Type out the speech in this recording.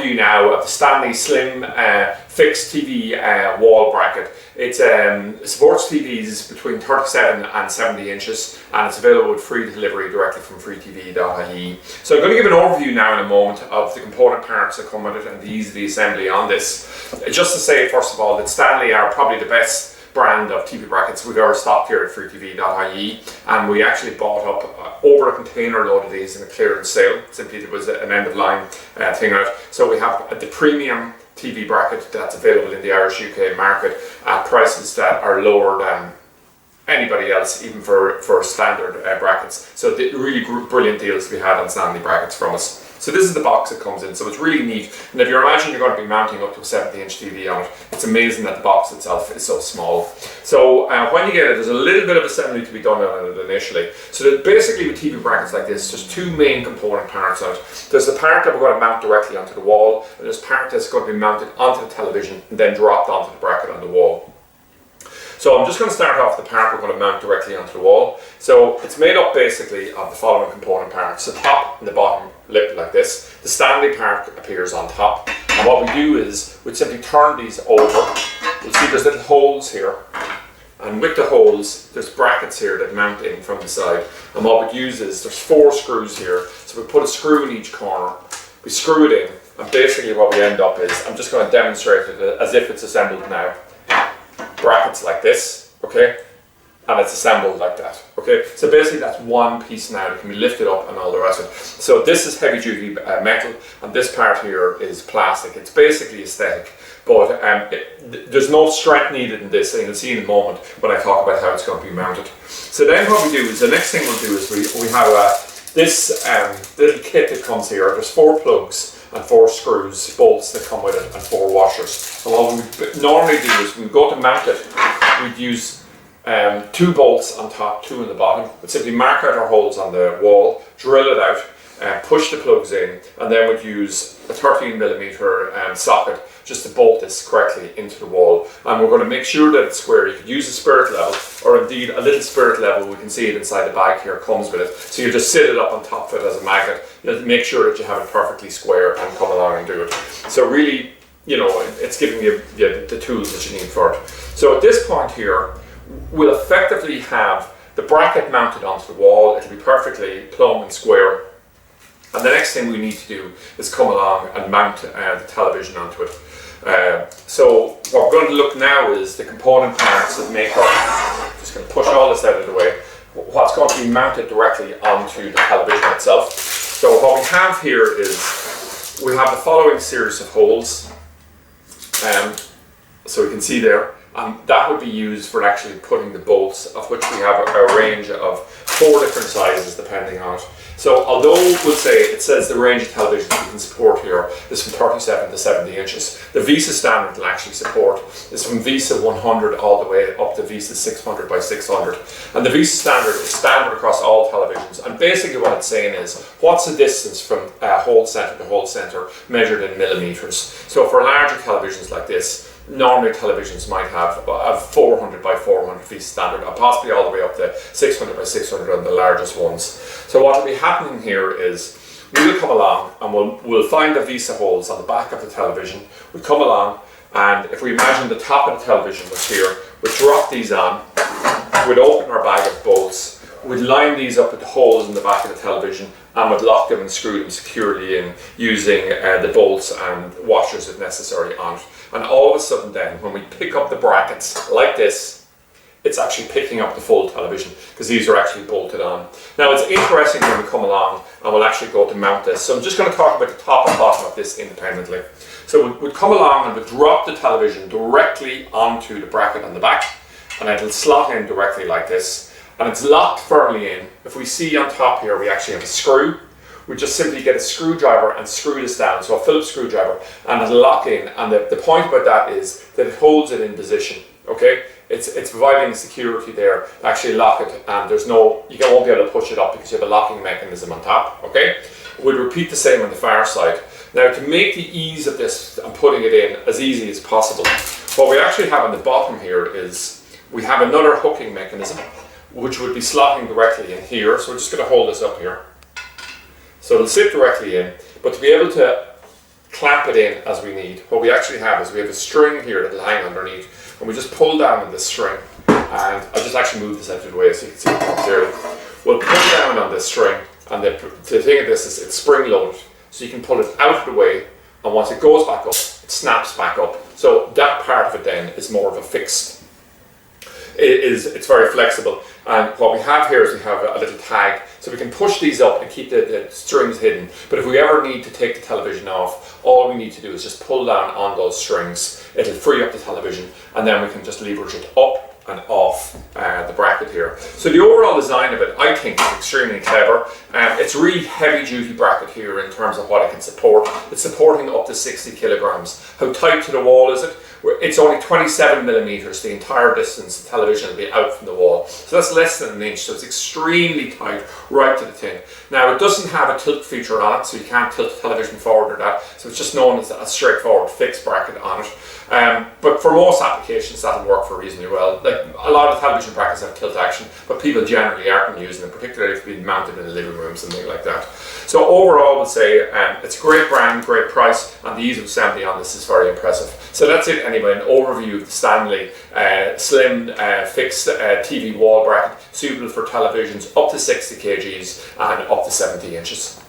overview now of the Stanley Slim fixed TV wall bracket. It supports TVs between 37 and 70 inches, and it's available with free delivery directly from freetv.ie. So I'm going to give an overview now in a moment of the component parts that come with it and the ease of the assembly on this. Just to say, first of all, that Stanley are probably the best brand of TV brackets we've ever stocked here at freetv.ie, and we actually bought up over a container load of these in a clearance sale. Simply there was an end of line thing on it. So we have the premium TV bracket that's available in the Irish UK market at prices that are lower than anybody else, even for standard brackets. So the really brilliant deals we had on Stanley brackets from us. So this is the box it comes in, so it's really neat. And if you imagine you're going to be mounting up to a 70-inch TV on it, it's amazing that the box itself is so small. So when you get it, there's a little bit of assembly to be done on it initially. So basically with TV brackets like this, there's two main component parts on it. There's the part that we're going to mount directly onto the wall, and there's part that's going to be mounted onto the television and then dropped onto the bracket on the wall. So I'm just going to start off the part we're going to mount directly onto the wall. So it's made up basically of the following component parts: the top and the bottom lip like this. The Stanley part appears on top, and what we do is we simply turn these over. You'll see there's little holes here, and with the holes there's brackets here that mount in from the side. And what we use is there's 4 screws here, so we put a screw in each corner, we screw it in, and basically what we end up is, I'm just going to demonstrate it as if it's assembled now. Brackets like this, okay, and it's assembled like that, okay. So basically that's one piece now that can be lifted up and all the rest of it. So this is heavy duty metal, and this part here is plastic. It's basically aesthetic, but there's no strength needed in this, and you'll see in a moment when I talk about how it's going to be mounted. So then what we do is, the next thing we'll do is we have this little kit that comes here. There's 4 plugs and 4 screws, bolts that come with it, and 4 washers. And what we normally do is, when we go to mount it, we'd use 2 bolts on top, 2 on the bottom. We'd simply mark out our holes on the wall, drill it out, push the plugs in, and then we'd use a 13mm socket just to bolt this correctly into the wall. And we're going to make sure that it's square. You could use a spirit level, or indeed a little spirit level. We can see it inside the bag here, comes with it. So you just sit it up on top of it as a magnet. You make sure that you have it perfectly square and come along and do it. So really, you know, it's giving you the tools that you need for it. So at this point here, we'll effectively have the bracket mounted onto the wall. It'll be perfectly plumb and square. And the next thing we need to do is come along and mount the television onto it. So what we're going to look now is the component parts that make up, just going to push all this out of the way, what's going to be mounted directly onto the television itself. So what we have here is, we have the following series of holes, so we can see there, and that would be used for actually putting the bolts, of which we have a range of 4 different sizes depending on it. So although we'll say it says the range of televisions we can support here is from 37 to 70 inches, the VESA standard will actually support is from VESA 100 all the way up to VESA 600 by 600. And the VESA standard is standard across all televisions. And basically what it's saying is, what's the distance from hole center to hole center measured in millimeters? So for larger televisions like this, normally televisions might have a 400 by 400 VESA standard, or possibly all the way up to 600 by 600 on the largest ones. So what will be happening here is, we will come along and we'll find the VESA holes on the back of the television. We'll come along, and if we imagine the top of the television was here, we'd drop these on, we'd open our bag of bolts, we'd line these up with the holes in the back of the television, and would lock them and screw them securely in using the bolts and washers if necessary on it. And all of a sudden then, when we pick up the brackets like this, it's actually picking up the full television, because these are actually bolted on. Now it's interesting when we come along and we'll actually go to mount this. So I'm just going to talk about the top and bottom of this independently. So we'd come along and we'd drop the television directly onto the bracket on the back, and it'll slot in directly like this. And it's locked firmly in. If we see on top here, we actually have a screw. We just simply get a screwdriver and screw this down, so a Phillips screwdriver, and it'll lock in. And the point about that is that it holds it in position, okay? It's providing security there to actually lock it, and you won't be able to push it up because you have a locking mechanism on top, okay? We'll repeat the same on the far side. Now, to make the ease of this and putting it in as easy as possible, what we actually have on the bottom here is, we have another hooking mechanism, which would be slotting directly in here. So we're just going to hold this up here. So it'll sit directly in, but to be able to clamp it in as we need. What we actually have is we have a string here that'll hang underneath, and we just pull down on this string, and I'll just actually move this out of the way so you can see it clearly. We'll pull down on this string, and the thing of this is it's spring loaded, so you can pull it out of the way, and once it goes back up, it snaps back up. So that part of it then is more of a fixed. It's very flexible, and what we have here is we have a little tag, so we can push these up and keep the strings hidden. But if we ever need to take the television off, all we need to do is just pull down on those strings. It'll free up the television, and then we can just leverage it up and off the bracket here. So the overall design of it, I think, is extremely clever. It's a really heavy duty bracket here in terms of what it can support. It's supporting up to 60 kilograms. How tight to the wall is it? It's only 27 millimeters, the entire distance the television will be out from the wall. So that's less than an inch, so it's extremely tight right to the tin. Now it doesn't have a tilt feature on it, so you can't tilt the television forward or that, so it's just known as a straightforward fixed bracket on it. But for most applications that'll work for reasonably well. Like a lot of television brackets have tilt action, but people generally aren't using them, particularly if it's been mounted in the living room, something like that. So overall, we'll say it's a great brand, great price, and the ease of assembly on this is very impressive. So that's it anyway, an overview of the Stanley slim fixed TV wall bracket, suitable for televisions up to 60 kgs and up to 70 inches.